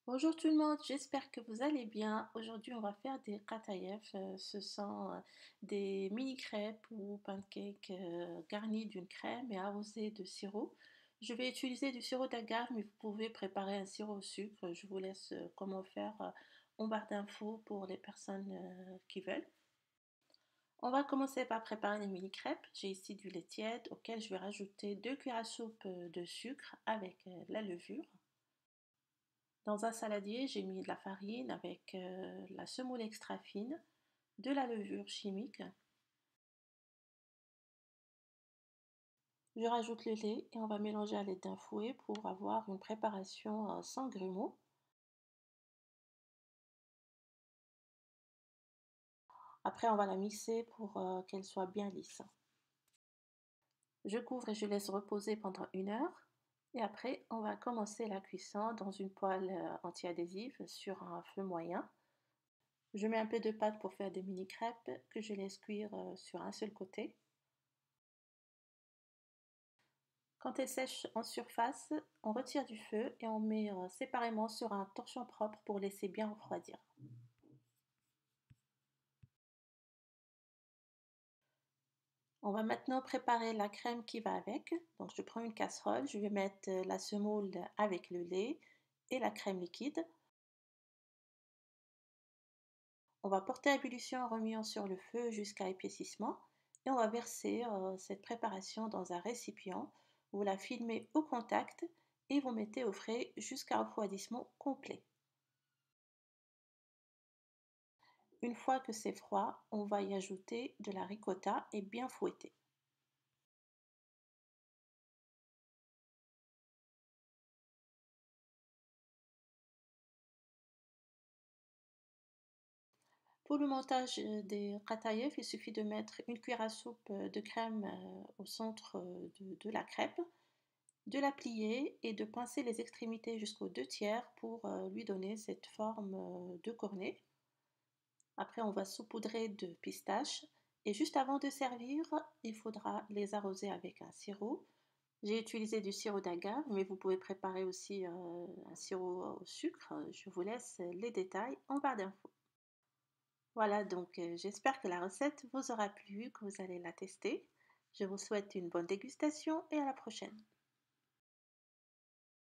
Bonjour tout le monde, j'espère que vous allez bien. Aujourd'hui, on va faire des qataïef. Ce sont des mini crêpes ou pancakes garnis d'une crème et arrosés de sirop. Je vais utiliser du sirop d'agave, mais vous pouvez préparer un sirop au sucre. Je vous laisse comment faire en barre d'infos pour les personnes qui veulent. On va commencer par préparer les mini crêpes. J'ai ici du lait tiède auquel je vais rajouter 2 cuillères à soupe de sucre avec la levure. Dans un saladier, j'ai mis de la farine avec la semoule extra fine, de la levure chimique. Je rajoute le lait et on va mélanger à l'aide d'un fouet pour avoir une préparation sans grumeaux. Après, on va la mixer pour qu'elle soit bien lisse. Je couvre et je laisse reposer pendant 1 heure. Et après, on va commencer la cuisson dans une poêle anti-adhésive sur un feu moyen. Je mets un peu de pâte pour faire des mini crêpes que je laisse cuire sur un seul côté. Quand elle sèche en surface, on retire du feu et on met séparément sur un torchon propre pour laisser bien refroidir. On va maintenant préparer la crème qui va avec. Donc je prends une casserole, je vais mettre la semoule avec le lait et la crème liquide. On va porter à ébullition en remuant sur le feu jusqu'à épaississement et on va verser cette préparation dans un récipient. Vous la filmez au contact et vous mettez au frais jusqu'à refroidissement complet. Une fois que c'est froid, on va y ajouter de la ricotta et bien fouetter. Pour le montage des rataïef, il suffit de mettre une cuillère à soupe de crème au centre de la crêpe, de la plier et de pincer les extrémités jusqu'aux 2 tiers pour lui donner cette forme de cornet. Après, on va saupoudrer de pistaches et juste avant de servir, il faudra les arroser avec un sirop. J'ai utilisé du sirop d'agave, mais vous pouvez préparer aussi un sirop au sucre. Je vous laisse les détails en barre d'infos. Voilà, donc j'espère que la recette vous aura plu, que vous allez la tester. Je vous souhaite une bonne dégustation et à la prochaine.